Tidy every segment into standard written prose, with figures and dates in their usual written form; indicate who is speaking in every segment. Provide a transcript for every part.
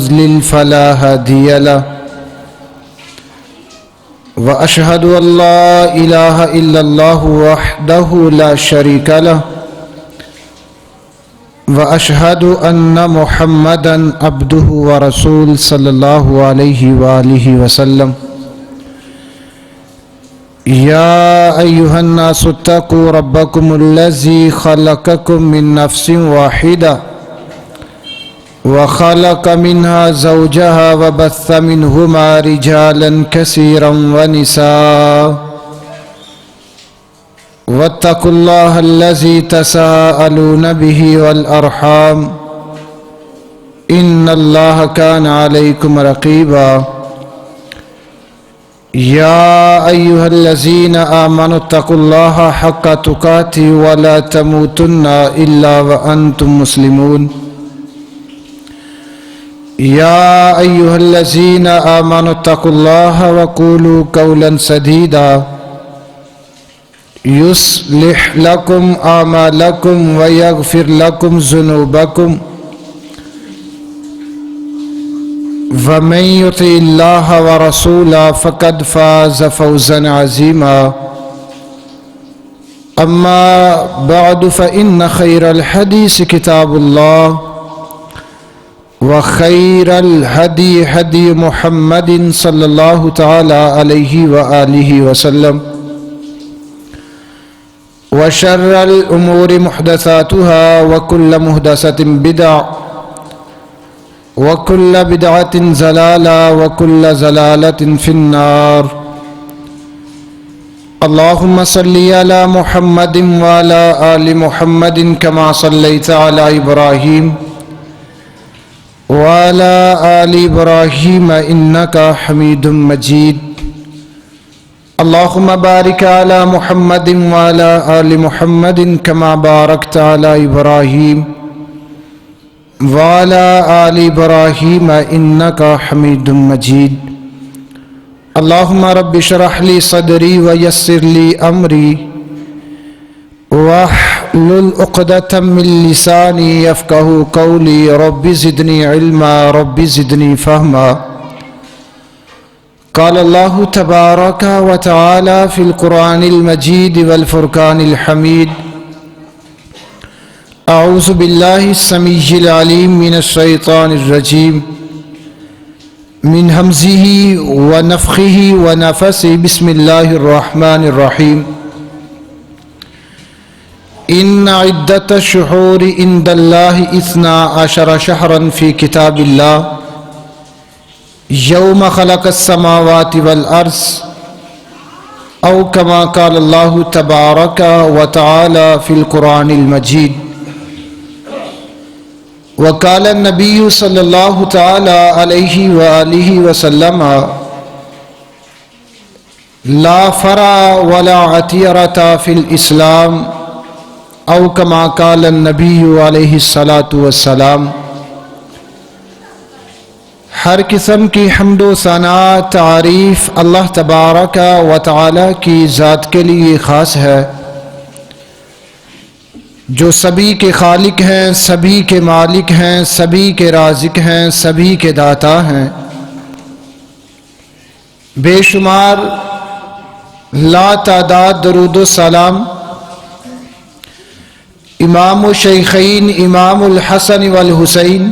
Speaker 1: يضلل فلا هادي له وأشهد أن لا إله إلا الله وحده لا شريك له وأشهد أن محمدا عبده ورسوله صلى الله عليه وآله وسلم يا أيها الناس اتقوا ربكم الذي خلقكم من نفس واحدة وخلق منها زوجها وبث منهما رجالا كثيرا ونساء واتقوا الله الذي تساءلون به والأرحام إن الله كان عليكم رقيبا يا أيها الذين آمنوا اتقوا الله حق تقاته ولا تموتن إلا وأنتم مسلمون يا أيها الذين آمنوا اتقوا الله وقولوا قولا سديدا يصلح لكم أعمالكم ويغفر لكم ذنوبكم ومن يطع الله ورسوله فقد فاز فوزا عظيما أما بعد فإن خير الحديث كتاب الله وخير الهدي هدي محمد صلى الله تعالى عليه وآله وسلم وشر الأمور محدثاتها وكل محدثة بدعة وكل بدعة ضلالة وكل ضلالة في النار اللهم صل على محمد وعلى آل محمد كما صليت على إبراهيم وعلى آل إبراهيم إنك حميد مجيد اللهم بارك على محمد وعلى آل محمد كما باركت على إبراهيم وعلى آل إبراهيم إنك حميد مجيد اللهم رب اشرح لي صدري ويسر لي أمري واحلل عقدة من لساني يفقهوا قولي رب زدني علما رب زدني فهما قال الله تبارك وتعالى في القرآن المجيد والفرقان الحميد أعوذ بالله السميع العليم من الشيطان الرجيم من همزه ونفخه ونفسه بسم الله الرحمن الرحيم إن عدة الشهور عند الله 12 شهرا في كتاب الله يوم خلق السماوات والأرض أو كما قال الله تبارك وتعالى في القرآن المجيد وقال النبي صلى الله تعالى عليه وآله وسلم لا فرع ولا عتيرة في الإسلام أو كما قال النبي عليه الصلاة والسلام ہر قسم کی حمد و ثنا تعریف اللہ تبارک و تعالی کی ذات کے لیے خاص ہے جو سبھی کے خالق ہیں، سبھی کے مالک ہیں، سبھی کے رازق ہیں، سبھی کے داتا ہیں۔ بے شمار لا تعداد درود و سلام امام الشیخین امام الحسن والحسین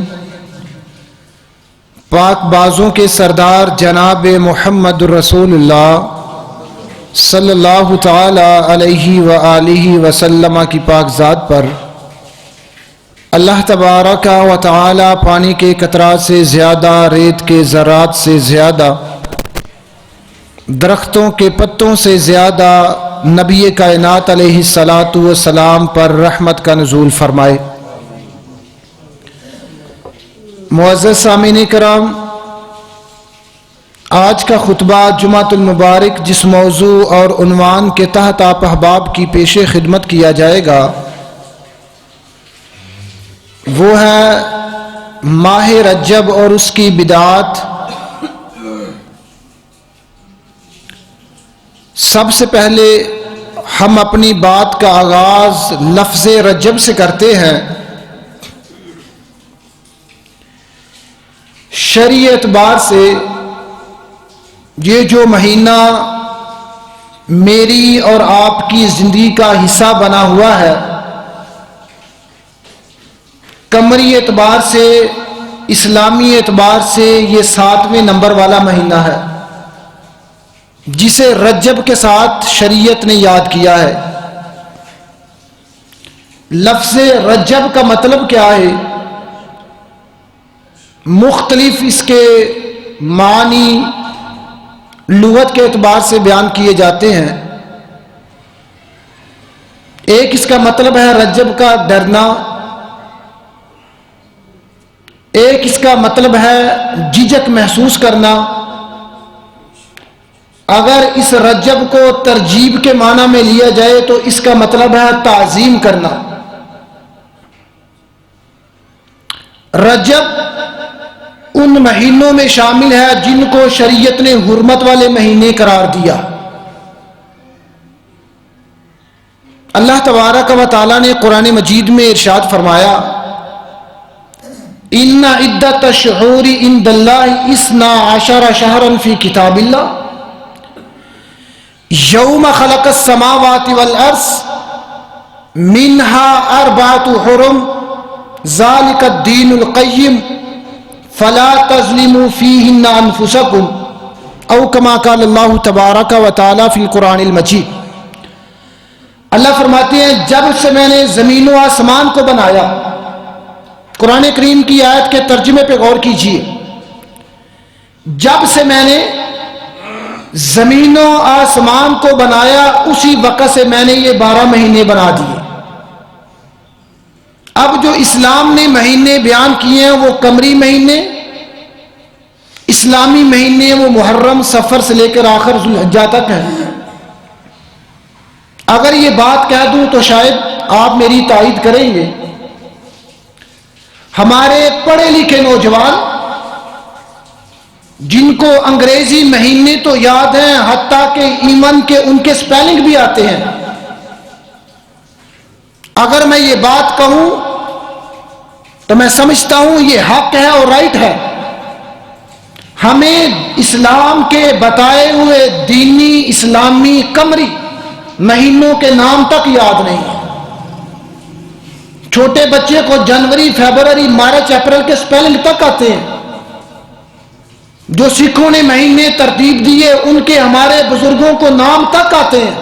Speaker 1: پاک بازوں کے سردار جناب محمد رسول اللہ صلی اللہ تعالی علیہ وآلہ وسلم کی پاک ذات پر اللہ تبارک و تعالی پانی کے قطرات سے زیادہ، ریت کے ذرات سے زیادہ، درختوں کے پتوں سے زیادہ نبی کائنات علیہ الصلاۃ والسلام پر رحمت کا نزول فرمائے۔ معزز سامعین کرام، آج کا خطبہ جمعۃ المبارک جس موضوع اور عنوان کے تحت آپ احباب کی پیش خدمت کیا جائے گا وہ ہے ماہ رجب اور اس کی بدعات۔ سب سے پہلے ہم اپنی بات کا آغاز لفظ رجب سے کرتے ہیں۔ شرعی اعتبار سے یہ جو مہینہ میری اور آپ کی زندگی کا حصہ بنا ہوا ہے، قمری اعتبار سے، اسلامی اعتبار سے یہ 7ویں نمبر والا مہینہ ہے، جسے رجب کے ساتھ شریعت نے یاد کیا ہے۔ لفظ رجب کا مطلب کیا ہے؟ مختلف اس کے معنی لغت کے اعتبار سے بیان کیے جاتے ہیں۔ ایک اس کا مطلب ہے رجب کا ڈرنا، ایک اس کا مطلب ہے جھجک محسوس کرنا۔ اگر اس رجب کو ترجیب کے معنی میں لیا جائے تو اس کا مطلب ہے تعظیم کرنا۔ رجب ان مہینوں میں شامل ہے جن کو شریعت نے حرمت والے مہینے قرار دیا۔ اللہ تبارک و تعالی نے قرآن مجید میں ارشاد فرمایا، ان عدت الشہور عند اللہ 12 شہرا فی کتاب اللہ یوم خلق السماوات والارض منها 4 حرم ذالک الدین القیم فلا تظلموا فیہن انفسکم او کما قال اللہ تبارک و تعالی فی القرآن المجید۔ اللہ فرماتے ہیں جب سے میں نے زمین و آسمان کو بنایا، قرآن کریم کی آیت کے ترجمے پہ غور کیجئے، جب سے میں نے زمین و آسمان کو بنایا اسی وقت سے میں نے یہ 12 مہینے بنا دیے۔ اب جو اسلام نے مہینے بیان کیے ہیں وہ قمری مہینے، اسلامی مہینے وہ محرم، صفر سے لے کر آخر ذوالحجہ تک ہیں۔ اگر یہ بات کہہ دوں تو شاید آپ میری تائید کریں گے، ہمارے پڑھے لکھے نوجوان جن کو انگریزی مہینے تو یاد ہیں، حتیٰ کہ ایون کے ان کے سپیلنگ بھی آتے ہیں، اگر میں یہ بات کہوں تو میں سمجھتا ہوں یہ حق ہے اور رائٹ ہے۔ ہمیں اسلام کے بتائے ہوئے دینی اسلامی قمری مہینوں کے نام تک یاد نہیں ہے۔ چھوٹے بچے کو جنوری، فیبروری، مارچ، اپریل کے سپیلنگ تک آتے ہیں۔ جو سکھوں نے مہینے ترتیب دیے ان کے ہمارے بزرگوں کو نام تک آتے ہیں،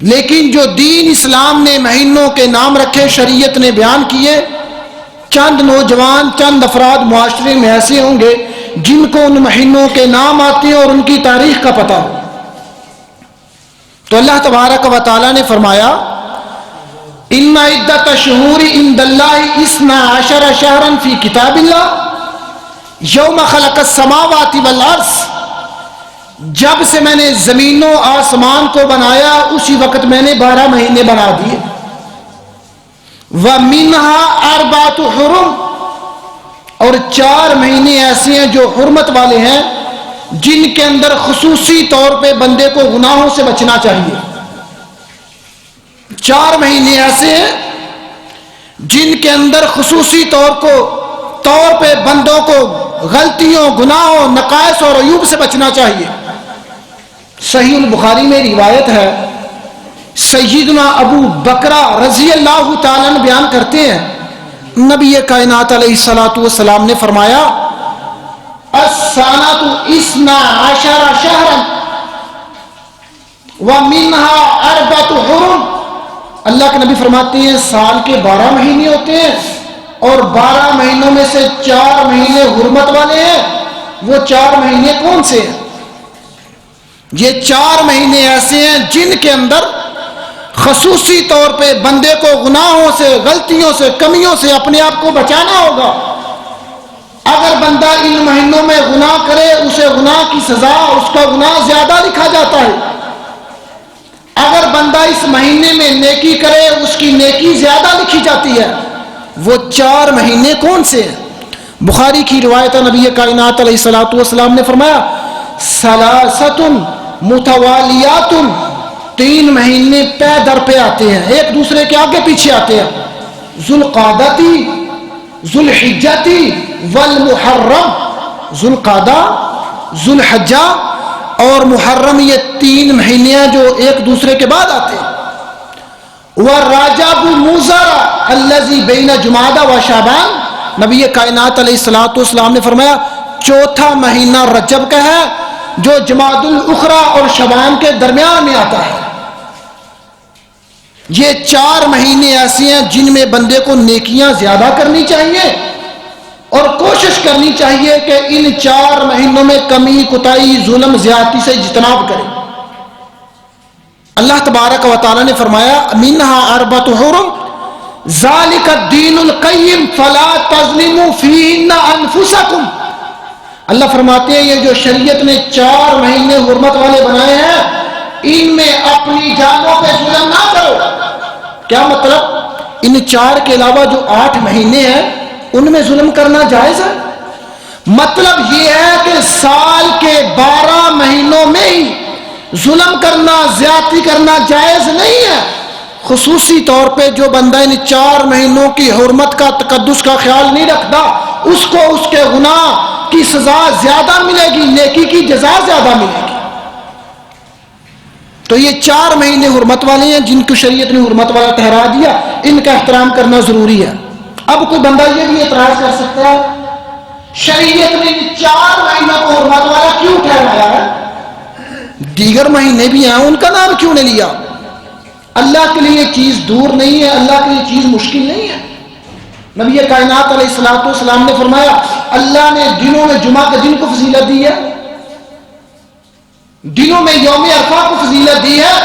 Speaker 1: لیکن جو دین اسلام نے مہینوں کے نام رکھے، شریعت نے بیان کیے، چند نوجوان، چند افراد معاشرے میں ایسے ہوں گے جن کو ان مہینوں کے نام آتے ہیں اور ان کی تاریخ کا پتہ ہو۔ تو اللہ تبارک و تعالی نے فرمایا، ان عدت الشہور عند اللہ 12 شہرا فی کتاب اللہ یوم خلق السماوات والارض، جب سے میں نے زمین و آسمان کو بنایا اسی وقت میں نے 12 مہینے بنا دیے۔ وَمِنْهَا 4 حرم، اور 4 مہینے ایسے ہیں جو حرمت والے ہیں، جن کے اندر خصوصی طور پہ بندے کو گناہوں سے بچنا چاہیے۔ 4 مہینے ایسے ہیں جن کے اندر خصوصی طور پہ بندوں کو غلطیوں، گناہوں، نقائص اور عیوب سے بچنا چاہیے۔ صحیح البخاری میں روایت ہے، سیدنا ابو بکرہ رضی اللہ تعالیٰ عنہ بیان کرتے ہیں، نبی کائنات علیہ الصلوۃ والسلام نے فرمایا، السنۃ 12 شہرا ومنها 4 حرم۔ اللہ کے نبی فرماتے ہیں سال کے 12 مہینے ہوتے ہیں اور 12 مہینوں میں سے 4 مہینے حرمت والے ہیں۔ وہ 4 مہینے کون سے ہیں؟ یہ 4 مہینے ایسے ہیں جن کے اندر خصوصی طور پہ بندے کو گناہوں سے، غلطیوں سے، کمیوں سے اپنے آپ کو بچانا ہوگا۔ اگر بندہ ان مہینوں میں گناہ کرے اسے گناہ کی سزا، اس کا گناہ زیادہ لکھا جاتا ہے۔ اگر بندہ اس مہینے میں نیکی کرے اس کی نیکی زیادہ لکھی جاتی ہے۔ وہ 4 مہینے کون سے ہیں؟ بخاری کی روایت، نبی کائنات علیہ الصلوۃ والسلام نے فرمایا، ثلاثۃ متوالیات، 3 مہینے پے در پہ آتے ہیں، ایک دوسرے کے آگے پیچھے آتے ہیں، ذوالقعدہ، ذوالحجہ والمحرم، ذوالقعدہ، ذوالحجہ اور محرم، یہ 3 مہینے ہیں جو ایک دوسرے کے بعد آتے ہیں۔ وَرَجَبُ مُضَرَ الَّذِي بَيْنَ جُمَادَ وَشَعْبَانَ، نبی کائنات علیہ السلام نے فرمایا چوتھا مہینہ رجب کا ہے جو جمادی الاخری اور شعبان کے درمیان میں آتا ہے۔ یہ 4 مہینے ایسے ہیں جن میں بندے کو نیکیاں زیادہ کرنی چاہیے اور کوشش کرنی چاہیے کہ ان 4 مہینوں میں کمی کوتاہی ظلم زیادتی سے اجتناب کرے۔ اللہ تبارک و تعالی نے فرمایا منہا اربعۃ حرم ذالک الدین القیم فلا تظلموا فیہن انفسکم، اللہ فرماتے ہیں یہ جو شریعت نے 4 مہینے حرمت والے بنائے ہیں ان میں اپنی جانوں پہ ظلم نہ کرو۔ کیا مطلب؟ ان 4 کے علاوہ جو 8 مہینے ہیں ان میں ظلم کرنا جائز ہے؟ مطلب یہ ہے کہ سال کے 12 مہینوں میں ہی ظلم کرنا، زیادتی کرنا جائز نہیں ہے۔ خصوصی طور پہ جو بندہ ان 4 مہینوں کی حرمت کا، تقدس کا خیال نہیں رکھتا، اس کو اس کے گناہ کی سزا زیادہ ملے گی، نیکی کی جزا زیادہ ملے گی۔ تو یہ 4 مہینے حرمت والے ہیں جن کو شریعت نے حرمت والا ٹھہرا دیا، ان کا احترام کرنا ضروری ہے۔ اب کوئی بندہ یہ بھی اعتراض کر سکتا ہے شریعت نے 4 مہینوں کو حرمت والا کیوں ٹھہرایا ہے؟ دیگر مہینے بھی ہیں، ان کا نام کیوں نہیں لیا؟ اللہ کے لیے یہ چیز دور نہیں ہے، اللہ کے لیے یہ چیز مشکل نہیں ہے۔ نبی کائنات علیہ السلام نے فرمایا اللہ نے دنوں میں جمعہ کے دن کو فضیلت دی ہے، دنوں میں یوم عرفہ کو فضیلت دی ہے،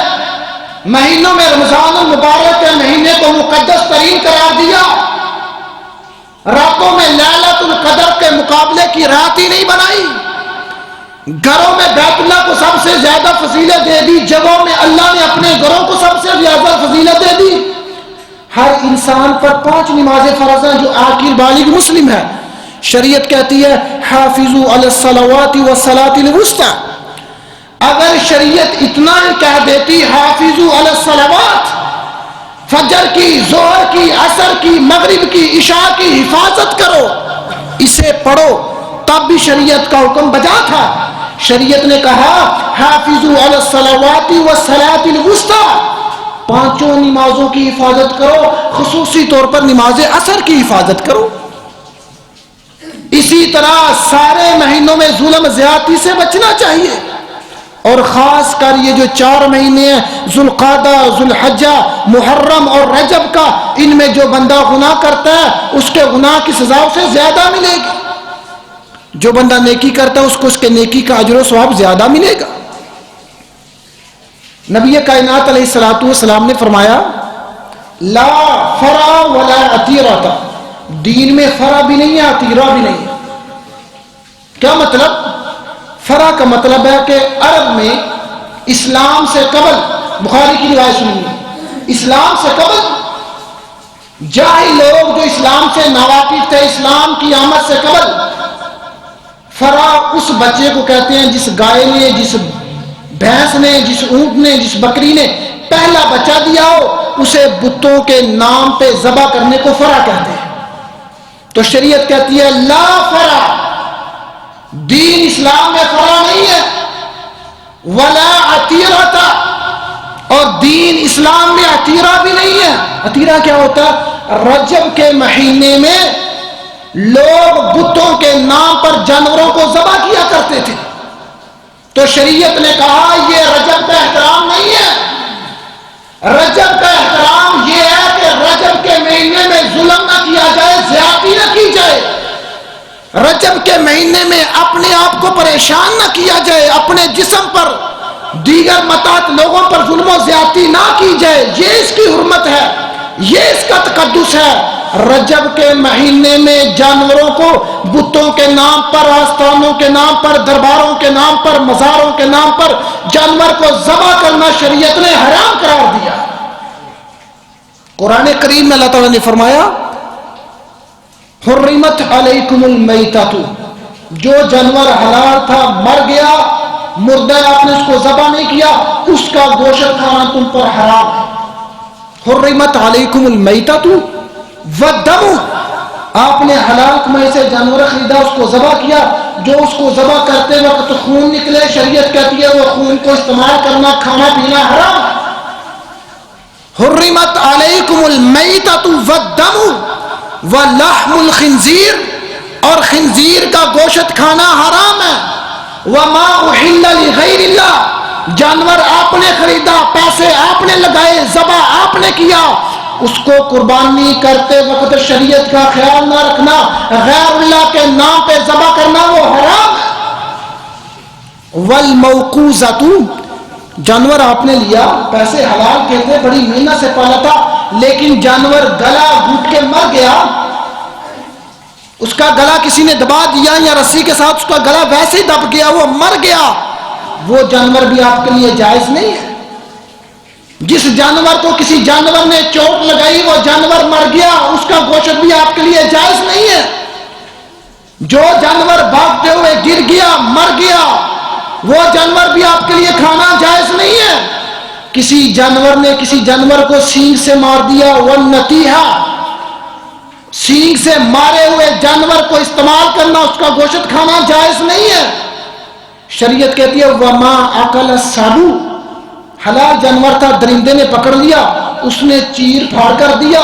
Speaker 1: مہینوں میں رمضان المبارک کے مہینے کو مقدس ترین قرار دیا، راتوں میں لیلۃ القدر کے مقابلے کی رات ہی نہیں بنائی، گھروں میں بیت اللہ کو سب سے زیادہ فضیلت دے دی، جگہوں میں اللہ نے اپنے گھروں کو سب سے زیادہ فضیلت دے دی۔ ہر انسان پر 5 نمازیں فرض ہیں جو آخر بالغ مسلم ہے۔ شریعت کہتی ہے حافظوا علی الصلوات والصلاۃ الوسطی، اگر شریعت اتنا ہی کہہ دیتی حافظوا علی الصلوات، فجر کی، ظہر کی، عصر کی، مغرب کی، عشاء کی حفاظت کرو، اسے پڑھو، تب بھی شریعت کا حکم بجا تھا۔ شریعت نے کہا حافظوا علی الصلوات والصلاۃ الوسطی، 5 نمازوں کی حفاظت کرو، خصوصی طور پر نماز عصر کی حفاظت کرو۔ اسی طرح سارے مہینوں میں ظلم زیادتی سے بچنا چاہیے، اور خاص کر یہ جو 4 مہینے ہیں ذوالقعدہ، ذوالحجہ، محرم اور رجب کا، ان میں جو بندہ گناہ کرتا ہے اس کے گناہ کی سزا اسے زیادہ ملے گی، جو بندہ نیکی کرتا ہے اس کو اس کے نیکی کا اجر و ثواب زیادہ ملے گا۔ نبی کائنات علیہ السلام نے فرمایا لا فرع ولا عتیرۃ، دین میں فرع بھی نہیں ہے، عتیرہ بھی نہیں ہے۔ کیا مطلب؟ فرع کا مطلب ہے کہ عرب میں اسلام سے قبل، بخاری کی روایت سنیے، اسلام سے قبل جاہل لوگ جو اسلام سے ناواقف تھے، اسلام کی آمد سے قبل، فرع اس بچے کو کہتے ہیں جس گائے نے، جس بھینس نے، جس اونٹ نے، جس بکری نے پہلا بچہ دیا ہو، اسے بتوں کے نام پہ ذبح کرنے کو فرع کہتے ہیں۔ تو شریعت کہتی ہے لا فرع، دین اسلام میں فرع نہیں ہے، ولا عتیرۃ، اور دین اسلام میں عتیرہ بھی نہیں ہے۔ عتیرہ کیا ہوتا ہے؟ رجب کے مہینے میں لوگ بتوں کے نام پر جانوروں کو ذبح کیا کرتے تھے، تو شریعت نے کہا یہ رجب کا احترام نہیں ہے۔ رجب کا احترام یہ ہے کہ رجب کے مہینے میں ظلم نہ کیا جائے، زیادتی نہ کی جائے، رجب کے مہینے میں اپنے آپ کو پریشان نہ کیا جائے، اپنے جسم پر دیگر متعدد لوگوں پر ظلم و زیادتی نہ کی جائے، یہ اس کی حرمت ہے، یہ اس کا تقدس ہے۔ رجب کے مہینے میں جانوروں کو بتوں کے نام پر، آستانوں کے نام پر، درباروں کے نام پر، مزاروں کے نام پر جانور کو ذبح کرنا شریعت نے حرام قرار دیا۔ قرآن کریم میں اللہ تعالیٰ نے فرمایا حرمت علیکم المیتۃ، جو جانور حلال تھا مر گیا، مردہ آپ نے اس کو ذبح نہیں کیا، اس کا گوشت کھانا تم پر حرام ہے۔ حرمت علیکم المیتۃ والدم، آپ نے حلال کمائی سے جانور خریدا، اس کو ذبح کیا، جو اس کو ذبح کرتے وقت خون نکلے، شریعت کہتی ہے وہ خون کو استعمال کرنا، کھانا پینا حرام۔ حرمت علیکم المیتۃ والدم ولحم الخنزیر، اور خنزیر کا گوشت کھانا حرام ہے۔ وما احل لغیر اللہ، جانور آپ نے خریدا، پیسے آپ نے لگائے، ذبح آپ نے کیا، اس کو قربانی کرتے وقت شریعت کا خیال نہ رکھنا، غیر اللہ کے نام پہ ذبح کرنا وہ حرام ہے۔ والموقوذۃ، جانور آپ نے لیا، پیسے حلال کے تھے، بڑی محنت سے پالا تھا، لیکن جانور گلا گھٹ کے مر گیا، اس کا گلا کسی نے دبا دیا یا رسی کے ساتھ اس کا گلا ویسے ہی دب گیا، وہ مر گیا، وہ جانور بھی آپ کے لیے جائز نہیں ہے۔ جس جانور کو کسی جانور نے چوٹ لگائی، وہ جانور مر گیا، اس کا گوشت بھی آپ کے لیے جائز نہیں ہے۔ جو جانور بھاگتے ہوئے گر گیا، مر گیا، وہ جانور بھی آپ کے لیے کھانا جائز نہیں ہے۔ کسی جانور نے کسی جانور کو سینگ سے مار دیا، والنتیحہ، سینگ سے مارے ہوئے جانور کو استعمال کرنا، اس کا گوشت کھانا جائز نہیں ہے۔ شریعت کہتی ہے وما اکل السبع، حلال جانور تھا، درندے نے پکڑ لیا، اس نے چیر پھاڑ کر دیا،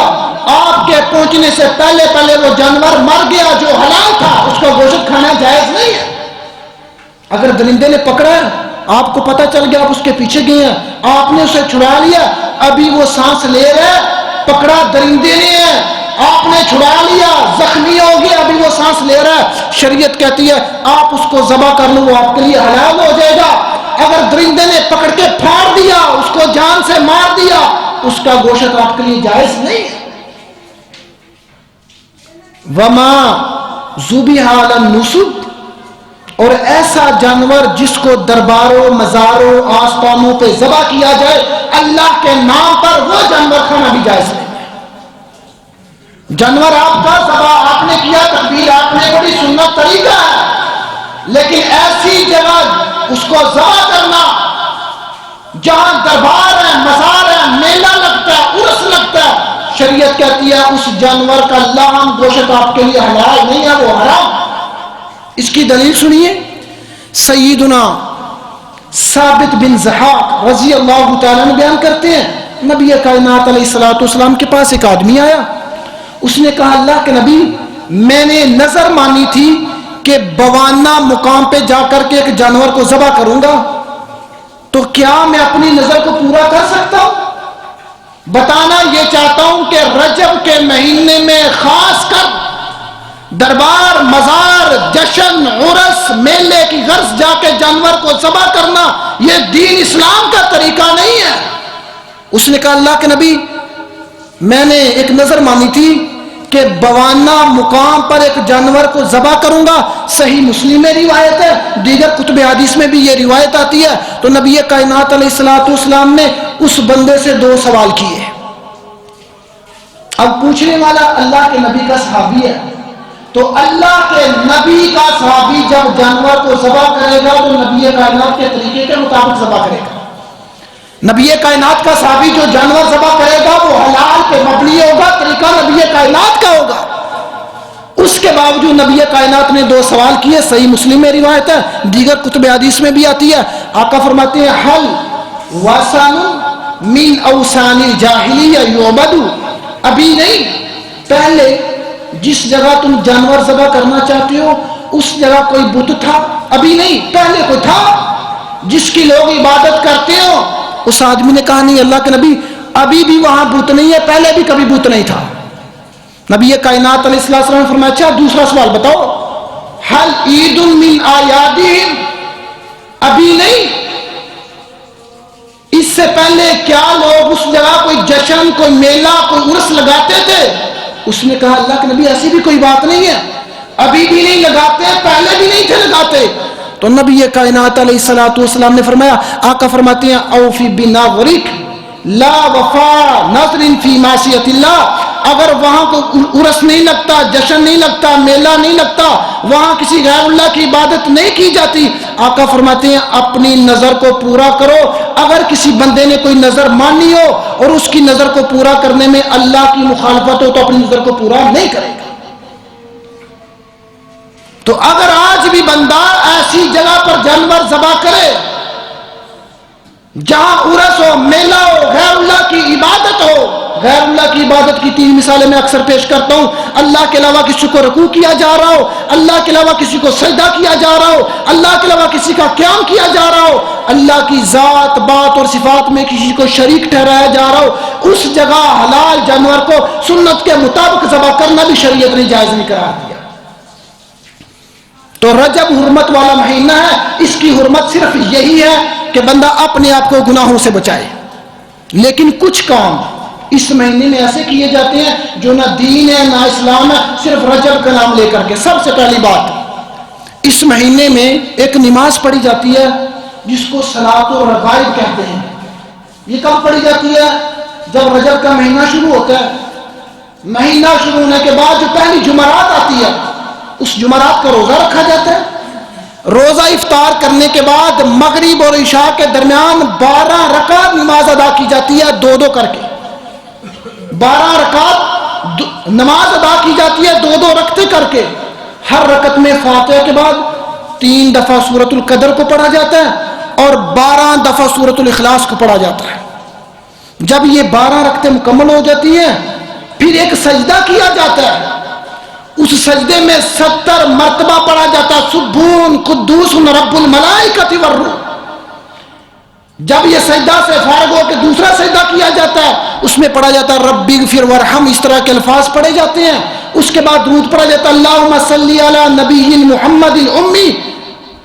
Speaker 1: آپ کے پہنچنے سے پہلے پہلے وہ جانور مر گیا جو حلال تھا، اس کا گوشت کھانا جائز نہیں ہے۔ اگر درندے نے پکڑا ہے، آپ کو پتہ چل گیا، آپ اس کے پیچھے گئے ہیں، آپ نے اسے چھڑا لیا، ابھی وہ سانس لے رہا ہے، پکڑا درندے نے ہے، آپ نے چھڑا لیا، زخمی ہو گیا، ابھی وہ سانس لے رہا ہے، شریعت کہتی ہے آپ اس کو ذبح کر لو، وہ آپ کے لیے حلال ہو جائے گا۔ اگر درندے نے پکڑ کے پھاڑ دیا، اس کو جان سے مار دیا، اس کا گوشت آپ کے لیے جائز نہیں ہے۔ وما ذبح علی النصب، اور ایسا جانور جس کو درباروں، مزاروں، آستانوں پہ ذبح کیا جائے اللہ کے نام پر، وہ جانور کھانا بھی جائز نہیں ہے۔ جانور آپ کا ذبح آپ نے کیا، تکبیر آپ نے بڑی سنت طریقہ ہے، لیکن ایسی جگہ اس کو ذبح کرنا جہاں دربار ہے، مزار ہے، میلہ لگتا ہے، عرس لگتا ہے، شریعت کہتی ہے اس جانور کا لحم گوشت آپ کے لیے حلال نہیں ہے، وہ حرام۔ اس کی دلیل سنیے، سیدنا ثابت بن ضحاک رضی اللہ تعالیٰ عنہ بیان کرتے ہیں، نبی کائنات علیہ الصلوۃ والسلام کے پاس ایک آدمی آیا، اس نے کہا اللہ کے نبی، میں نے نظر مانی تھی کہ بوانہ مقام پہ جا کر کے ایک جانور کو ذبح کروں گا، تو کیا میں اپنی نظر کو پورا کر سکتا ہوں؟ بتانا یہ چاہتا ہوں کہ رجب کے مہینے میں خاص کر دربار، مزار، جشن، عرس، میلے کی غرض جا کے جانور کو ذبح کرنا یہ دین اسلام کا طریقہ نہیں ہے۔ اس نے کہا اللہ کے نبی، میں نے ایک نظر مانی تھی کہ بوانہ مقام پر ایک جانور کو ذبح کروں گا، صحیح مسلم میں روایت ہے، دیگر کتب حدیث میں بھی یہ روایت آتی ہے۔ تو نبی کائنات علیہ الصلوۃ والسلام نے اس بندے سے دو سوال کیے۔ اب پوچھنے والا اللہ کے نبی کا صحابی ہے، تو اللہ کے نبی کا صحابی جب جانور کو ذبح کرے گا تو نبی کائنات کے طریقے کے مطابق ذبح کرے گا۔ نبی کائنات کا صحابی جو جانور ذبح کرے گا وہ حلال کے مبنی ہوگا، طریقہ نبی کائنات کا ہوگا۔ اس کے باوجود نبی کائنات نے دو سوال کیے، صحیح مسلم میں روایت ہے، دیگر کتب حدیث میں بھی آتی ہے۔ آقا فرماتے ہیں حل وسن من اوثان الجاہلیہ یعبد، ابھی نہیں، پہلے جس جگہ تم جانور ذبح کرنا چاہتے ہو اس جگہ کوئی بت تھا؟ ابھی نہیں، پہلے کوئی تھا جس کی لوگ عبادت کرتے ہو؟ اس آدمی نے کہا نہیں اللہ کے نبی، ابھی بھی وہاں بت نہیں ہے، پہلے بھی کبھی بت نہیں تھا۔ نبی کائنات علیہ السلام نے فرمایا اچھا دوسرا سوال بتاؤ، حل عید من اعیادہم، ابھی نہیں، اس سے پہلے کیا لوگ اس جگہ کوئی جشن، کوئی میلہ، کوئی عرس لگاتے تھے؟ اس نے کہا اللہ کے نبی ایسی بھی کوئی بات نہیں ہے، ابھی بھی نہیں لگاتے، پہلے بھی نہیں تھے لگاتے۔ تو نبی کائنات علیہ الصلوۃ والسلام نے فرمایا، آقا فرماتے ہیں اوفی بنظرک لا وفا نظر فی معصیت اللہ، اگر وہاں کوئی عرس نہیں لگتا، جشن نہیں لگتا، میلہ نہیں لگتا، وہاں کسی غیر اللہ کی عبادت نہیں کی جاتی، آقا فرماتے ہیں اپنی نظر کو پورا کرو۔ اگر کسی بندے نے کوئی نظر مانی ہو اور اس کی نظر کو پورا کرنے میں اللہ کی مخالفت ہو تو اپنی نظر کو پورا نہیں کرے گا۔ تو اگر آج بھی بندہ ایسی جگہ پر جانور ذبح کرے جہاں عرس ہو، میلہ ہو، غیر اللہ کی عبادت ہو، غیر اللہ کی عبادت کی 3 مثالیں میں اکثر پیش کرتا ہوں، اللہ کے علاوہ کسی کو رکوع کیا جا رہا ہو، اللہ کے علاوہ کسی کو سجدہ کیا جا رہا ہو، اللہ کے علاوہ کسی کا قیام کیا جا رہا ہو، اللہ کی ذات، بات اور صفات میں کسی کو شریک ٹھہرایا جا رہا ہو، اس جگہ حلال جانور کو سنت کے مطابق ذبح کرنا بھی شریعت نے جائز نہیں قرار دیا۔ تو رجب حرمت والا مہینہ ہے، اس کی حرمت صرف یہی ہے کہ بندہ اپنے آپ کو گناہوں سے بچائے۔ لیکن کچھ کام اس مہینے میں ایسے کیے جاتے ہیں جو نہ دین ہے نہ اسلام ہے، صرف رجب کا نام لے کر کے۔ سب سے پہلی بات، اس مہینے میں ایک نماز پڑھی جاتی ہے جس کو صلاۃ الرغائب کہتے ہیں۔ یہ کب پڑھی جاتی ہے؟ جب رجب کا مہینہ شروع ہوتا ہے۔ مہینہ شروع ہونے کے بعد جو پہلی جمعرات آتی ہے، اس جمعرات کا روزہ رکھا جاتا ہے۔ روزہ افطار کرنے کے بعد مغرب اور عشاء کے درمیان 12 رکعت نماز ادا کی جاتی ہے، 2 کر کے 12 رکعت نماز ادا کی جاتی ہے، 2 رکعتیں کر کے۔ ہر رکعت میں فاتحہ کے بعد 3 دفعہ سورۃ القدر کو پڑھا جاتا ہے اور 12 دفعہ سورۃ الاخلاص کو پڑھا جاتا ہے۔ جب یہ 12 رکعتیں مکمل ہو جاتی ہیں، پھر ایک سجدہ کیا جاتا ہے۔ اس سجدے میں 70 مرتبہ پڑھا جاتا ہے سبحان قدوس رب الملائکۃ والروح۔ جب یہ سجدہ سے فارغ ہو کے دوسرا سجدہ کیا جاتا ہے، اس میں پڑھا جاتا ہے ربی اغفر وارحم، اس طرح کے الفاظ پڑھے جاتے ہیں۔ اس کے بعد درود پڑھا جاتا ہے اللہم صلی علی نبی محمد الامی،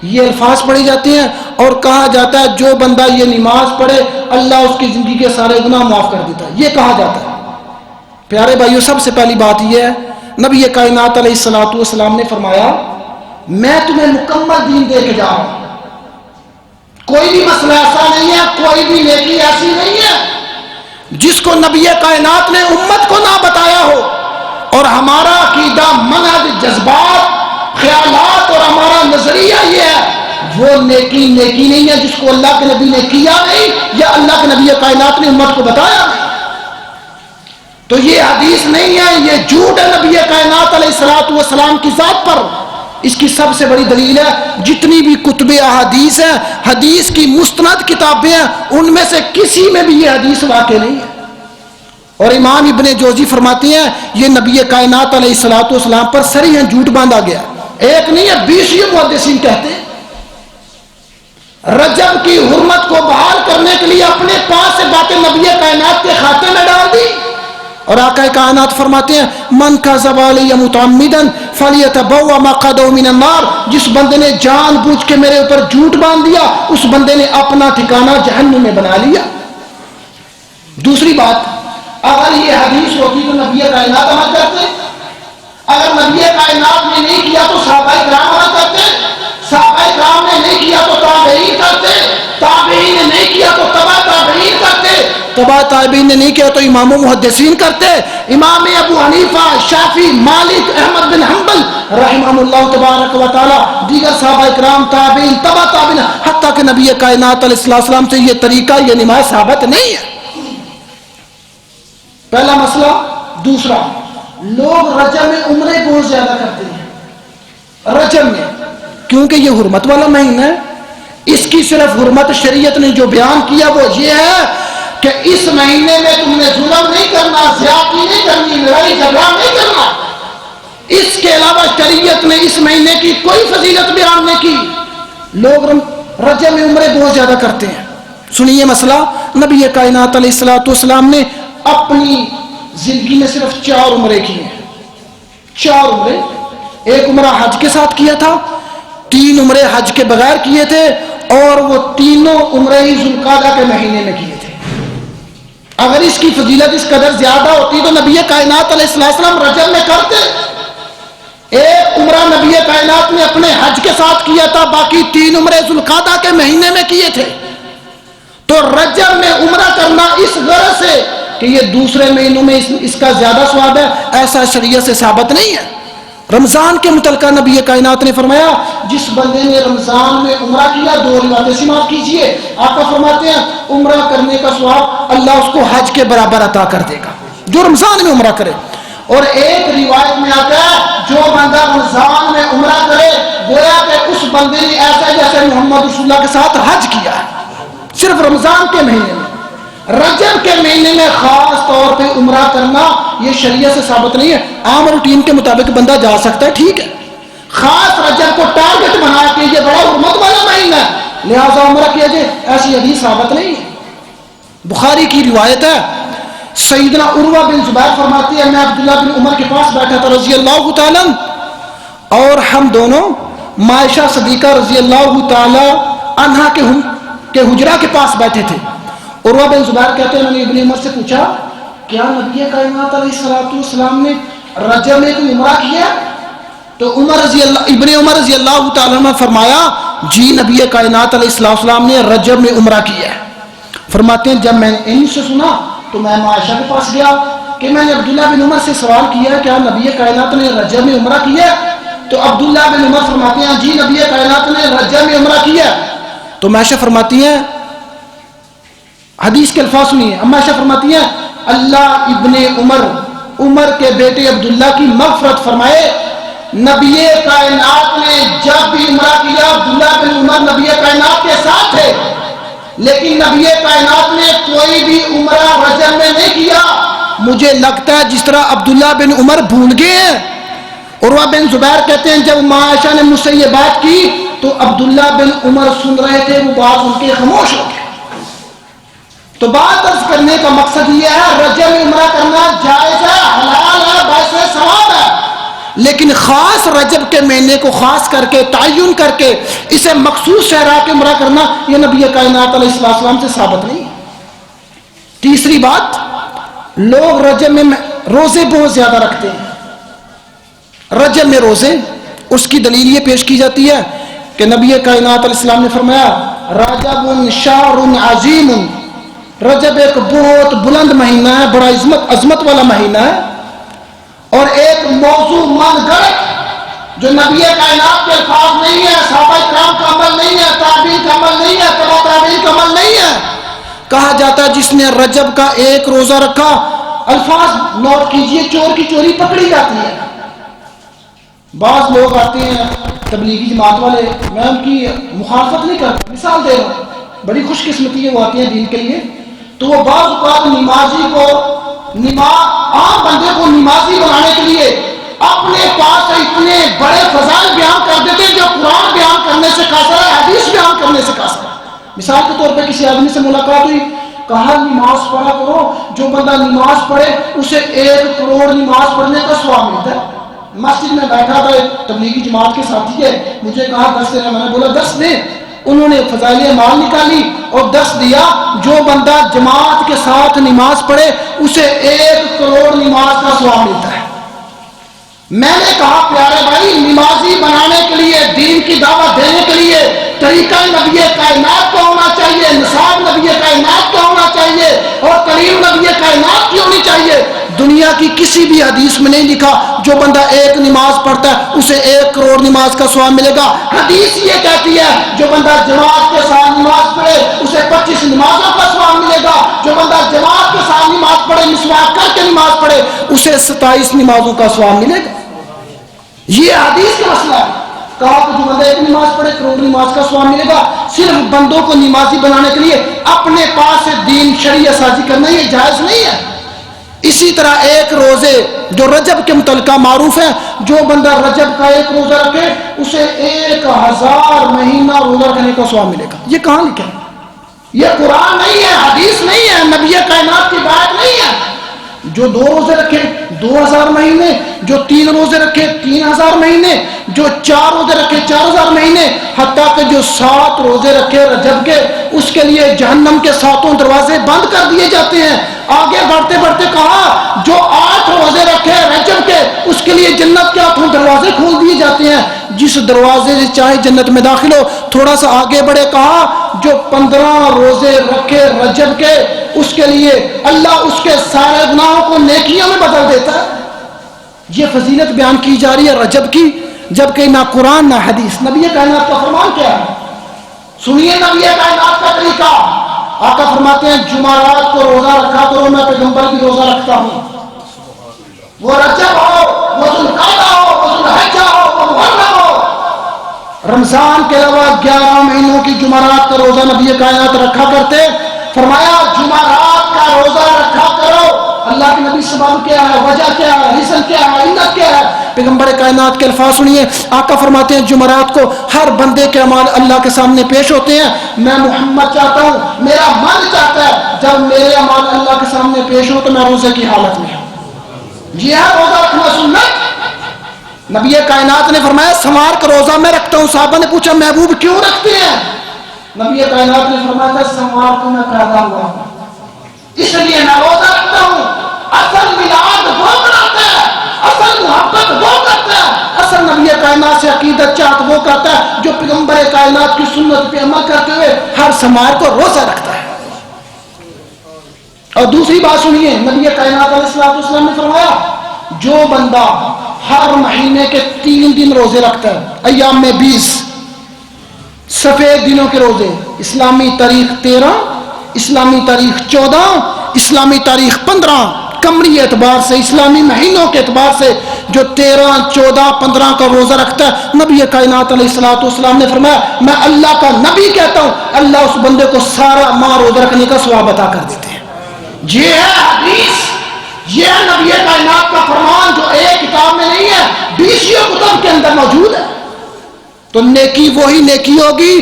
Speaker 1: یہ الفاظ پڑھے جاتے ہیں اور کہا جاتا ہے جو بندہ یہ نماز پڑھے اللہ اس کی زندگی کے سارے گناہ معاف کر دیتا ہے، یہ کہا جاتا ہے۔ پیارے بھائیو، سب سے پہلی بات یہ ہے، نبی کائنات علیہ الصلوۃ والسلام نے فرمایا میں تمہیں مکمل دین دے کے جا رہا ہوں۔ کوئی بھی مسئلہ ایسا نہیں ہے، کوئی بھی نیکی ایسی نہیں ہے جس کو نبی کائنات نے امت کو نہ بتایا ہو۔ اور ہمارا عقیدہ، منہج، جذبات، خیالات اور ہمارا نظریہ یہ ہے وہ نیکی نہیں ہے جس کو اللہ کے نبی نے کیا نہیں یا اللہ کے نبی کائنات نے امت کو بتایا نہیں۔ تو یہ حدیث نہیں ہے، یہ جھوٹ ہے نبی کائنات علیہ الصلوۃ والسلام کی ذات پر۔ اس کی سب سے بڑی دلیل ہے جتنی بھی کتب احادیث ہیں، حدیث کی مستند کتابیں ہیں، ان میں سے کسی میں بھی یہ حدیث واقع نہیں ہے۔ اور امام ابن جوزی فرماتے ہیں یہ نبی کائنات علیہ الصلوۃ والسلام پر صریحاً جھوٹ باندھا گیا۔ ایک نہیں ہے، 20 محدثین کہتے ہیں۔ رجب کی حرمت کو بحال کرنے کے لیے اپنے پاس سے باتیں نبی کائنات کے کھاتے میں ڈال دی۔ اور آقا کائنات فرماتے ہیں من کذب علی متعمدا فلیتبوأ مقعدہ من النار، جس بندے نے جان بوجھ کے میرے اوپر جھوٹ باندھ دیا اس بندے نے اپنا ٹھکانہ جہنم میں بنا لیا۔ دوسری بات، اگر یہ حدیث ہوتی تو نبی کائنات عمل کرتے، اگر نبی کائنات نے نہیں کیا تو صحابہ کرام عمل کرتے، صحابہ کرام نے نہیں کیا تو تابعین کرتے، تابعین نے نہیں کیا تو تبع تابعین کرتے، تبع تابعین نے نہیں کیا تو امام و محدثین کرتے۔ امام ابو حنیفہ، شافعی، مالک، احمد بن حنبل رحمہم اللہ تبارک و تعالی، دیگر صحابہ کرام، تابعین، تبع تابعین، حتیٰ کہ نبی کائنات علیہ السلام سے یہ طریقہ، یہ نماز ثابت نہیں ہے۔ پہلا مسئلہ۔ دوسرا، لوگ رجب میں عمرے بہت زیادہ کرتے ہیں رجب میں، کیونکہ یہ حرمت والا مہینہ ہے۔ اس کی صرف حرمت شریعت نے جو بیان کیا وہ یہ ہے کہ اس مہینے میں تم نے ظلم نہیں کرنا، زیادتی نہیں کرنی، لڑائی جھگڑا نہیں کرنا۔ اس کے علاوہ شریعت نے اس مہینے کی کوئی فضیلت بیان نہیں کی۔ لوگ رجب میں عمرے بہت زیادہ کرتے ہیں۔ سنیے مسئلہ، نبی کائنات علیہ الصلوۃ والسلام نے اپنی زندگی میں صرف 4 عمرے کیے ہیں۔ 4 عمرے، ایک عمرہ حج کے ساتھ کیا تھا، 3 عمرے حج کے بغیر کیے تھے، اور وہ تینوں عمرے ہی ذوالقعدہ کے مہینے میں کیے تھے۔ اگر اس کی فضیلت اس قدر زیادہ ہوتی تو نبی کائنات علیہ السلام رجب میں کرتے۔ ایک عمرہ نبی کائنات نے اپنے حج کے ساتھ کیا تھا، باقی 3 عمرے ذوالقعدہ کے مہینے میں کیے تھے۔ تو رجب میں عمرہ کرنا اس غرض سے کہ یہ دوسرے مہینوں میں اس کا زیادہ ثواب ہے، ایسا شریعت سے ثابت نہیں ہے۔ رمضان کے متعلقہ نبی کائنات نے فرمایا جس بندے نے رمضان میں عمرہ کیا 2 روایتیں سماعت کیجئے، آقا فرماتے ہیں عمرہ کرنے کا ثواب اللہ اس کو حج کے برابر عطا کر دے گا، جو رمضان میں عمرہ کرے۔
Speaker 2: اور ایک روایت میں آتا ہے جو بندہ رمضان میں عمرہ کرے گویا کہ اس بندے نے ایسا جیسے محمد رسول اللہ کے ساتھ حج کیا ہے، صرف رمضان کے مہینے میں۔ رجب کے مہینے میں خاص طور پہ عمرہ کرنا یہ شریعت سے ثابت نہیں ہے، عام روٹین کے مطابق بندہ جا سکتا ہے، ٹھیک ہے، خاص رجب کو ٹارگٹ بنا کے یہ بڑا حرمت والا مہینہ ہے لہذا عمرہ کیا جائے، ایسی حدیث ثابت نہیں ہے۔ بخاری کی روایت ہے، سیدنا عروہ بن زبیر فرماتی ہے میں عبداللہ بن عمر کے پاس بیٹھا تھا رضی اللہ تعالیٰ اور ہم دونوں عائشہ صدیقہ رضی اللہ تعالی عنہا کے حجرہ کے پاس بیٹھے تھے۔ عروہ بن زبیر کہتے ہیں میں نے ابن عمر سے پوچھا کیا نبی کائنات علیہ الصلوۃ والسلام نے رجب میں کوئی عمرہ کیا؟ تو ابن عمر رضی اللہ تعالیٰ عنہ فرمایا جی نبی کائنات علیہ السلام نے رجب میں عمرہ کیا ہے۔ فرماتے ہیں جب میں نے ان سے سنا تو میں عائشہ کے پاس گیا کہ میں نے عبداللہ بن عمر سے سوال کیا کیا نبی کائنات نے رجب میں عمرہ کیا؟ تو عبداللہ بن عمر فرماتے ہیں جی نبی کائنات نے رجب میں عمرہ کیا۔ تو عائشہ فرماتی ہیں حدیث کے الفاظ سنیے، عائشہ فرماتی ہیں اللہ ابن عمر کے بیٹے عبداللہ کی مغفرت فرمائے، نبی کائنات نے جب بھی عمرہ کیا عبداللہ بن عمر نبی کائنات کے ساتھ تھے، لیکن نبی کائنات نے کوئی بھی عمرہ رجب میں نہیں کیا۔ مجھے لگتا ہے جس طرح عبداللہ بن عمر بھول گئے ہیں۔ عروہ بن زبیر کہتے ہیں جب عائشہ نے مجھ سے یہ بات کی تو عبداللہ بن عمر سن رہے تھے، وہ بات ان کے خاموش ہو گئے۔ تو بات عرض کرنے کا مقصد یہ ہے رجب میں عمرہ کرنا جائز ہے، حلال ہے، باعث ثواب ہے، لیکن خاص رجب کے مہینے کو خاص کر کے تعین کر کے اسے مخصوص شہرا کے عمرہ کرنا یہ نبی کائنات علیہ السلام سے ثابت نہیں ہے۔ تیسری بات، لوگ رجب میں روزے بہت زیادہ رکھتے ہیں۔ رجب میں روزے، اس کی دلیل یہ پیش کی جاتی ہے کہ نبی کائنات علیہ السلام نے فرمایا رجب شہر عظیم، رجب ایک بہت بلند مہینہ ہے، بڑا عظمت والا مہینہ ہے، اور ایک موضوع من گھڑت جو نبی کائنات کے الفاظ نہیں ہے، صحابہ کرام کا عمل نہیں ہے، تابعین کا عمل نہیں ہے، تبع تابعین کا عمل نہیں ہے، کہا جاتا ہے جس نے رجب کا ایک روزہ رکھا، الفاظ نوٹ کیجئے، چور کی چوری پکڑی جاتی ہے۔ بعض لوگ آتے ہیں تبلیغی جماعت والے، میں ان کی مخالفت نہیں کرتا، مثال دے رہا ہوں، بڑی خوش قسمتی ہے وہ آتے ہیں دین کے لیے، تو وہ بعض اوقات نمازی کو عام بندے کو نمازی بنانے کے لیے اپنے پاس اتنے بڑے فضائل بیان کر دیتے ہیں جو قرآن بیان کرنے سے قاصر ہے، حدیث بیان کرنے سے قاصر ہے۔ مثال کے طور پہ کسی آدمی سے ملاقات ہوئی، کہا نماز پڑھا کرو، جو بندہ نماز پڑھے اسے 1 کروڑ نماز پڑھنے کا ثواب ملتا ہے۔ مسجد میں بیٹھا تھا، ایک تبلیغی جماعت کے ساتھی ہے، مجھے کہا 10 دینا، میں نے بولا 10 دے، انہوں نے فضائل اعمال نکالی اور 10 دیا، جو بندہ جماعت کے ساتھ نماز پڑھے اسے 1 کروڑ نماز کا ثواب ملتا ہے۔ میں نے کہا پیارے بھائی، نمازی بنانے کے لیے، دین کی دعوت دینے کے لیے طریقہ نبی کائنات کا ہونا چاہیے، نصاب نبی کائنات کا ہونا چاہیے، اور تعلیم نبی کائنات کی ہونی چاہیے۔ دنیا کی کسی بھی حدیث میں نہیں لکھا جو بندہ 1 نماز پڑھتا ہے اسے 1 کروڑ نماز کا ثواب ملے گا۔ حدیث یہ کہتی ہے جو بندہ جماعت کے ساتھ نماز پڑھے اسے 25 نمازوں کا ثواب ملے گا، جو بندہ جماعت کے ساتھ نماز پڑھے، مسواک کر کے نماز پڑھے، اسے 27 نمازوں کا ثواب ملے گا۔ یہ حدیث کا مسئلہ ہے۔ کہا کہ جو بندہ 1 نماز پڑھے کروڑ نماز کا ثواب ملے گا۔ صرف بندوں کو نمازی بنانے کے لیے اپنے پاس سے دین شریعت سازی کرنا یہ جائز نہیں ہے۔ اسی طرح 1 روزے جو رجب کے متعلقہ معروف ہے، جو بندہ رجب کا 1 روزہ رکھے اسے 1000 مہینہ روزہ رکھنے کا ثواب ملے گا۔ یہ کہاں لکھا ہے؟ یہ قرآن نہیں ہے، حدیث نہیں ہے، نبی کائنات کی بات نہیں ہے۔ جو 2 روزے رکھے 2000 مہینے، جو 3 روزے رکھے 3000 مہینے، جو 4 روزے رکھے 4000 مہینے، حتیٰ کہ جو 7 روزے رکھے رجب کے اس کے لیے جہنم کے 7 دروازے بند کر دیے جاتے ہیں۔ آگے بڑھتے بڑھتے کہا جو 8 روزے رکھے رجب کے اس کے لیے جنت کے 8 دروازے کھول دیے جاتے ہیں، جس دروازے سے چاہے جنت میں داخل ہو۔ تھوڑا سا آگے بڑھے کہا جو 15 روزے رکھے رجب کے اس کے لیے اللہ اس کے سارے گناہوں کو نیکیوں میں بدل دیتا ہے۔ یہ فضیلت بیان کی جا رہی ہے رجب کی، جبکہ نہ قرآن نہ حدیث۔ نبی کائنات کا فرمان کیا ہے؟ سنیے نبی کائنات کا طریقہ۔ آقا فرماتے ہیں جمعرات کو روزہ رکھا کرو، میں پیغمبر کی روزہ رکھتا ہوں۔ وہ رجب ہو، وہ ذوالقعدہ ہو، وہ ذوالحجہ ہو، وہ محرم ہو، رمضان کے علاوہ 11 مہینوں کی جمعرات کا روزہ نبی کائنات رکھا کرتے. فرمایا جمعرات کا روزہ رکھا کرو. اللہ کے نبی سبب کیا ہے، وجہ کیا ہے، ریزن کیا ہے، علت کیا ہے؟ پیغمبر کائنات کے الفاظ سنیے. آقا فرماتے ہیں جمعرات کو ہر بندے کے اعمال اللہ کے سامنے پیش ہوتے ہیں. میں محمد چاہتا ہوں، میرا من چاہتا ہے جب میرے اعمال اللہ کے سامنے پیش ہو تو میں روزے کی حالت میں ہوں. جی ہاں، روزہ رکھنا سنت. نبی کائنات نے فرمایا سنوار کا روزہ میں رکھتا ہوں. صحابہ نے پوچھا محبوب کیوں رکھتے ہیں؟ نبی کائنات نے فرمایا تھا سنوار کو میں پیدا ہوا ہوں اس لیے میں روزہ رکھتا ہوں. اصل میلاد وہ مناتا ہے، اصل محبت وہ کرتا ہے، اصل نبی کائنات سے عقیدت چاہت وہ کرتا ہے جو پیغمبر کائنات کی سنت پہ عمل کرتے ہوئے ہر سنوار کو روزہ رکھتا ہے. اور دوسری بات سنیے، نبی کائنات علیہ السلام نے فرمایا جو بندہ ہر مہینے کے 3 دن روزے رکھتا ہے، ایام میں 20 سفید دنوں کے روزے، اسلامی تاریخ 13، اسلامی تاریخ 14، اسلامی تاریخ 15، قمری اعتبار سے اسلامی مہینوں کے اعتبار سے جو 13، 14، 15 کا روزہ رکھتا ہے، نبی کائنات علیہ السلام نے فرمایا میں اللہ کا نبی کہتا ہوں اللہ اس بندے کو سارا ماہ روزہ رکھنے کا ثواب عطا کر دیتے ہیں. یہ ہے حدیث، یہ ہے نبی کائنات کا فرمان جو ایک کتاب میں نہیں ہے، 20 کتب کے اندر موجود ہے. تو نیکی وہی نیکی ہوگی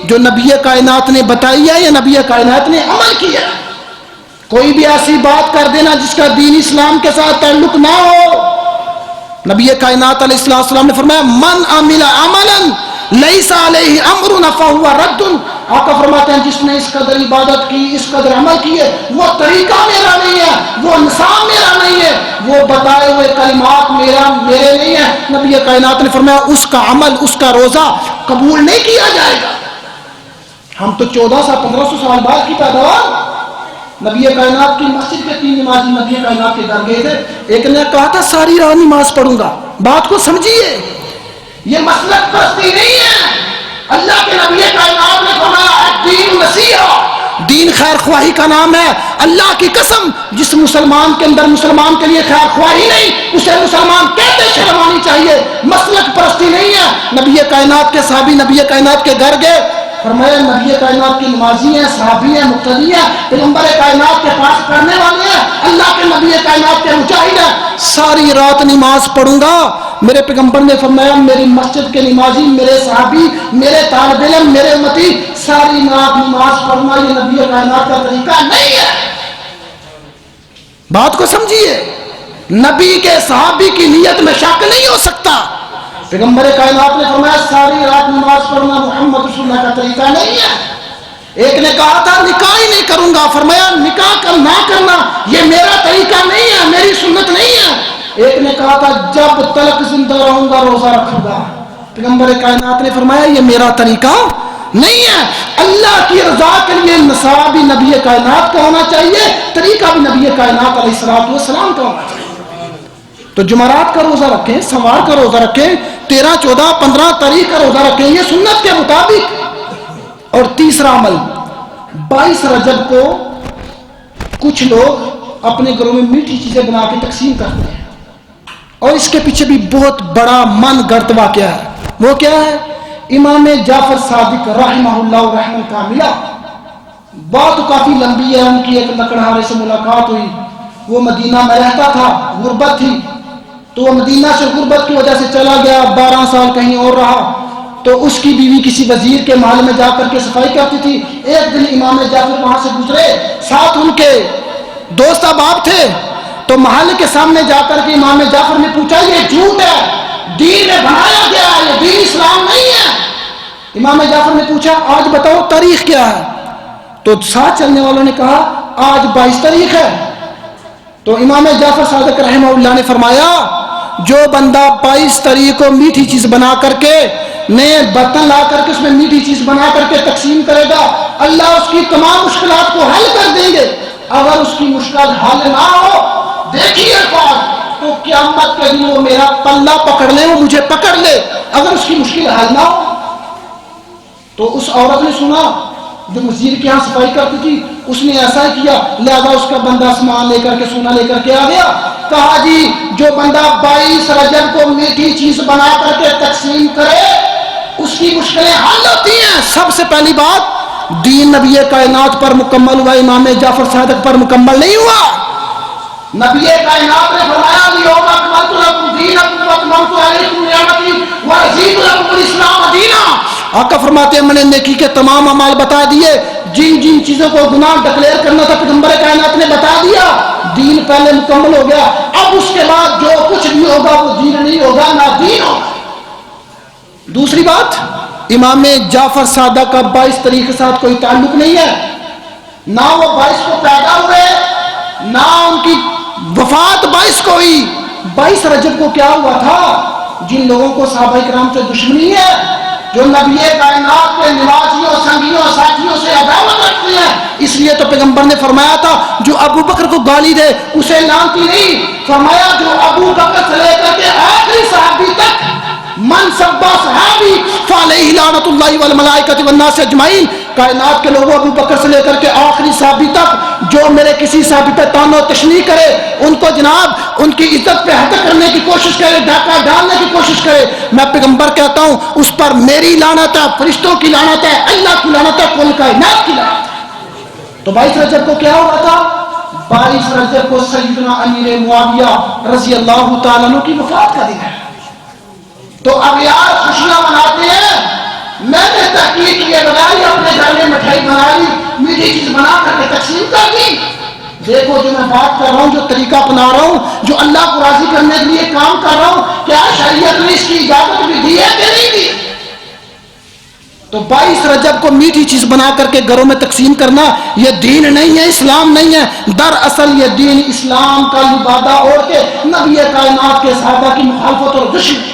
Speaker 2: جو نبی کائنات نے بتائی ہے یا نبی کائنات نے عمل کیا ہے. کوئی بھی ایسی بات کر دینا جس کا دین اسلام کے ساتھ تعلق نہ ہو. نبی کائنات علیہ السلام نے فرمایا من عمل عملا لیس علیہ امرنا فہو رد. آقا فرماتے ہیں جس نے اس قدر عبادت کی، اس قدر عمل کیے، وہ طریقہ میرا نہیں ہے، وہ نظام میرا نہیں ہے، وہ بتائے ہوئے کلمات میرے نہیں ہیں. نبی کائنات نے فرمایا اس کا عمل، اس کا روزہ قبول نہیں کیا جائے گا. ہم تو 1400-1500 سال بعد کی پیداوار. نبی کائنات کی مسجد کے 3 نمازی نبی کائنات کے گھر گئے تھے. ایک نے کہا تھا ساری رات نماز پڑھوں گا. بات کو سمجھیے، یہ مسلک پرستی نہیں ہے. اللہ کے نبی کائنات نے فرمایا دین نصیحہ، دین خیر خواہی کا نام ہے. اللہ کی قسم جس مسلمان کے اندر مسلمان کے لیے خیر خواہی نہیں اسے مسلمان کہتے شرم آنی چاہیے. مسلک پرستی نہیں ہے. نبی کائنات کے صحابی نبی کائنات کے گھر گئے، فرمایا نبی کائنات کی نمازی ہیں، صحابی ہیں، مقتدی ہیں، پیغمبر کائنات کے پاس پڑھنے والے ہیں، اللہ کے نبی کائنات کے مجاہد ہیں. ساری رات نماز پڑھوں گا. میرے پیغمبر نے فرمایا میری مسجد کے نمازی، میرے صحابی، میرے طالب علم، میرے امتی ساری رات نماز پڑھنا یہ نبی کائنات کا طریقہ نہیں ہے. بات کو سمجھیے، نبی کے صحابی کی نیت میں شک نہیں ہو سکتا. پیغمبر کائنات نے فرمایا ساری رات نماز پڑھنا محمد رسول اللہ کا طریقہ نہیں ہے. ایک نے کہا تھا نکاح ہی نہیں کروں گا. فرمایا نکاح نہ کرنا یہ میرا طریقہ نہیں ہے، میری سنت نہیں ہے. ایک نے کہا تھا جب تلک زندہ رہوں گا روزہ رکھوں گا. پیغمبر کائنات نے فرمایا یہ میرا طریقہ نہیں ہے. اللہ کی رضا کے لیے نصاب بھی نبی کائنات کا ہونا چاہیے، طریقہ بھی نبی کائنات علیہ السلام کا ہونا چاہیے. تو جمعرات کا روزہ رکھیں، سوار کا روزہ رکھیں، 13، 14، 15 تاریخ کا روزہ رکھیں، یہ سنت کے مطابق. اور تیسرا عمل 22 رجب کو کچھ لوگ اپنے گھروں میں میٹھی چیزیں بنا کے تقسیم کرتے ہیں اور اس کے پیچھے بھی بہت بڑا من گڑت واقعہ ہے. وہ کیا ہے؟ امام جعفر صادق رحمہ اللہ رحمہ کاملہ، بات کافی لمبی ہے. ان کی ایک لکڑہارے سے ملاقات ہوئی. وہ مدینہ میں رہتا تھا، غربت تھی تو وہ مدینہ سے غربت کی وجہ سے چلا گیا، 12 سال کہیں اور رہا. تو اس کی بیوی کسی وزیر کے محل میں جا کر کے صفائی کرتی تھی. ایک دن امام جعفر وہاں سے گزرے، ساتھ ان کے دوست احباب تھے. تو محل کے سامنے جا کر کے امام جعفر نے پوچھا یہ جھوٹ ہے، دین میں بنایا گیا ہے، یہ دین اسلام نہیں ہے. امام جعفر نے پوچھا آج بتاؤ تاریخ کیا ہے؟ تو ساتھ چلنے والوں نے کہا آج 22 تاریخ ہے. تو امام جعفر صادق رحمہ اللہ نے فرمایا جو بندہ 22 تاریخ کو میٹھی چیز بنا کر کے، نئے برتن لا کر کے اس میں میٹھی چیز بنا کر کے تقسیم کرے گا، اللہ اس کی تمام مشکلات کو حل کر دیں گے. اگر اس کی مشکل حل نہ ہو دیکھیے بات تو قیامت کے دن وہ میرا پلہ پکڑ لے، وہ مجھے پکڑ لے. اگر اس کی مشکل حل نہ ہو تو اس عورت نے سنا جو وزیر کے یہاں صفائی کرتی تھی، اس نے ایسا ہی کیا، لہذا اس کا بندہ سامان لے کر کے سونا لے کر کے آ گیا. کہا جی جو بندہ 22 رجب کو میٹھی چیز بنا کر کے تقسیم کرے اس کی مشکلیں حل ہوتی ہیں. سب سے پہلی بات، دین نبی کائنات پر مکمل ہوا، امام جعفر صادق پر مکمل نہیں ہوا. نبی کائنات نے فرمایا اليوم اکملت لکم دینکم واتممت علیکم نعمتی ورضیت لکم الاسلام دینا. آقا فرماتے ہیں میں نے نیکی کے تمام اعمال بتا دیے، جن جن چیزوں کو گناہ ڈکلیئر کرنا تھا پیغمبر کائنات نے بتا دیا، دین پہلے مکمل ہو گیا. اب اس کے بعد جو کچھ بھی ہوگا وہ دین نہیں ہوگا، نہ دین ہوگا. دوسری بات، امام جعفر صادق کا 22 تاریخ کے ساتھ کوئی تعلق نہیں ہے، نہ وہ 22 کو پیدا ہوئے نہ ان کی وفات 22 کو ہوئی. 22 رجب کو کیا ہوا تھا؟ جن لوگوں کو صحابہ کرام سے دشمنی ہے، جو نبی کائنات کے نوازیوں سنگیوں ساتھیوں سے عداوت رکھتے ہیں، اس لیے تو پیغمبر نے فرمایا تھا جو ابو بکر کو گالی دے اسے لعنتی نہیں، فرمایا جو ابو بکر سے لے کر کے آخری صحابی تک من سبا صحابی فعلیہ لعنت اللہ والملائکۃ والناس اجمعین. کائنات کے لوگوں ابو بکر سے لے کر کے آخری صحابی تک جو میرے کسی صحابی پہ تان و تشنیع کرے، ان کو جناب ان کی عزت پہ ہتک کرنے کی کوشش کرے، ڈاکہ ڈالنے کی کوشش کرے، میں پیغمبر کہتا ہوں اس پر میری لعنت ہے، فرشتوں کی لعنت ہے، اللہ کی لعنت ہے، کل کائنات کی لعنت ہے. تو 22 رجب کو کیا ہوا تھا؟ 22 رجب کو سیدنا امیر معاویہ رضی اللہ تعالیٰ عنہ کی وفات کا دن ہے. تو اب یار خوشیاں مناتے ہیں، میں نے تحقیق یہ بنائی، اپنے گھر میں مٹھائی بنائی، میٹھی چیز بنا کر کے تقسیم کر دی. دیکھو جو میں بات کر رہا ہوں، جو طریقہ اپنا رہا ہوں، جو اللہ کو راضی کرنے کے لیے کام کر رہا ہوں، کیا شریعت نے اس کی اجازت بھی دی ہے کہ نہیں دی؟ تو 22 رجب کو میٹھی چیز بنا کر کے گھروں میں تقسیم کرنا یہ دین نہیں ہے، اسلام نہیں ہے. دراصل یہ دین اسلام کا لبادہ اوڑھ کے نبی کائنات کے صحابہ کی مخالفت اور دشمنی.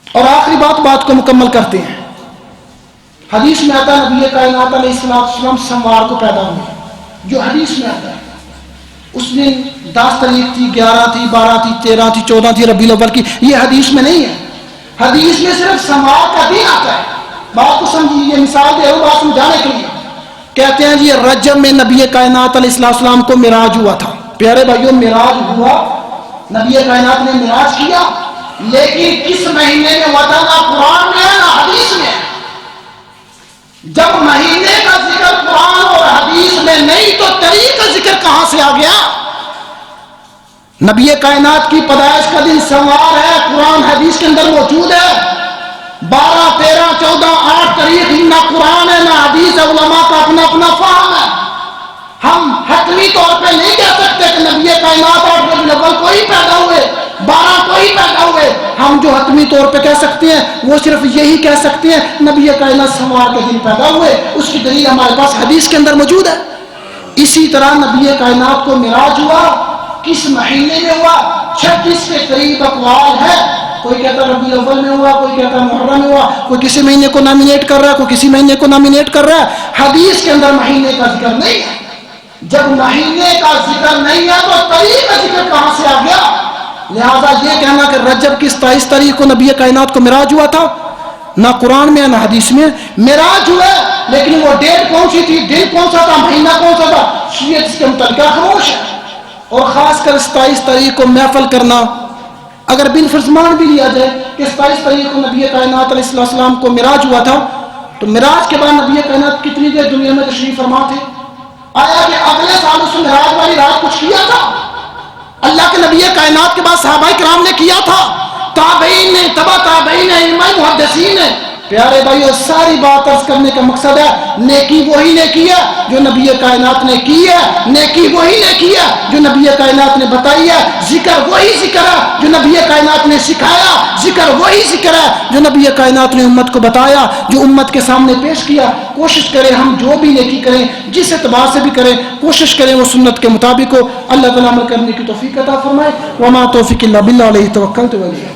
Speaker 2: اور آخری بات کو مکمل کرتے ہیں. حدیث میں آتا ہے نبی کائنات علیہ السلام سوموار کو پیدا ہوئے، جو حدیث میں آتا ہے. اس دن 10 تاریخ تھی، 11 تھی، 12 تھی، 13 تھی، 14 تھی ربیع الاول کی، یہ حدیث میں نہیں ہے. حدیث میں صرف سوموار کا دن آتا ہے. بات کو سمجھیے، یہ مثال دے رہا ہوں بات سمجھانے کے لیے. کہتے ہیں جی رجب میں نبی کائنات علیہ السلام کو معراج ہوا تھا. پیارے بھائیوں معراج ہوا، نبی کائنات نے معراج کیا، لیکن کس مہینے میں ہوا تھا؟ نہ قرآن میں ہے نہ حدیث میں. جب مہینے کا ذکر قرآن اور حدیث میں نہیں تو تاریخ کا ذکر کہاں سے آ گیا؟ نبی کائنات کی پیدائش کا دن سوموار ہے، قرآن حدیث کے اندر موجود ہے. 12 13 14 8 تاریخ نہ قرآن ہے نہ حدیث ہے، علماء کا اپنا اپنا فہم ہے. ہم حتمی طور پہ نہیں کہہ سکتے کہ نبی کائنات 8 ربیع الاول کو ہی پیدا ہوئے، 12 کو ہی پیدا ہوئے. ہم جو حتمی طور پہ کہہ سکتے ہیں وہ صرف یہی کہہ سکتے ہیں نبی کائنات سوموار کے دن پیدا ہوئے. اس کی دلیل ہمارے پاس حدیث کے اندر موجود ہے. اسی طرح نبی کائنات کو معراج ہوا، کس مہینے میں ہوا؟ 36 کے قریب اقوال ہے. کوئی کہتا ربیع الاول میں ہوا، کوئی کہتا محرم میں ہوا، کوئی کسی مہینے کو نامینیٹ کر رہا ہے، کوئی کسی مہینے کو نامینیٹ کر رہا ہے. حدیث کے اندر مہینے کا ذکر نہیں ہے. جب مہینے کا ذکر نہیں ہے تو تاریخ کا ذکر کہاں سے آ گیا؟ لہذا یہ کہنا کہ رجب کی 27 تاریخ کو نبی کائنات کو معراج ہوا تھا، نہ قرآن میں نہ حدیث میں. معراج ہوا لیکن وہ ڈیٹ کون سی تھی، دن کون سا تھا، مہینہ کون سا تھا، شیعہ اس کے متعلقہ خاموش ہے. اور خاص کر 27 تاریخ کو محفل کرنا، اگر بالفرض مان بھی لیا جائے کہ 27 تاریخ کو نبی کائنات علیہ السلام کو معراج ہوا تھا، تو معراج کے بعد نبی کائنات کتنی دیر دنیا میں تشریف فرما تھے؟ آیا کہ اگلے سال اس معراج والی رات کچھ کیا تھا؟ اللہ کے نبی کائنات کے بعد صحابہ کرام نے کیا تھا، تابعین نے، تبع تابعین نے، ائمہ محدثین نے. پیارے بھائیو ساری بات عرض کرنے کا مقصد ہے نیکی وہی نے کی ہے جو نبی کائنات نے کی ہے، نیکی وہی نے کی ہے جو نبی کائنات نے بتائی ہے، ذکر وہی ذکر ہے جو نبی کائنات نے سکھایا، ذکر وہی ذکر ہے جو نبی کائنات نے امت کو بتایا، جو امت کے سامنے پیش کیا. کوشش کریں ہم جو بھی نیکی کریں، جس اعتبار سے بھی کریں، کوشش کریں وہ سنت کے مطابق ہو. اللہ تعالیٰ عمل کرنے کی توفیق عطا فرمائے. وما توفیق الا باللہ، علیہ توکلت و الیہ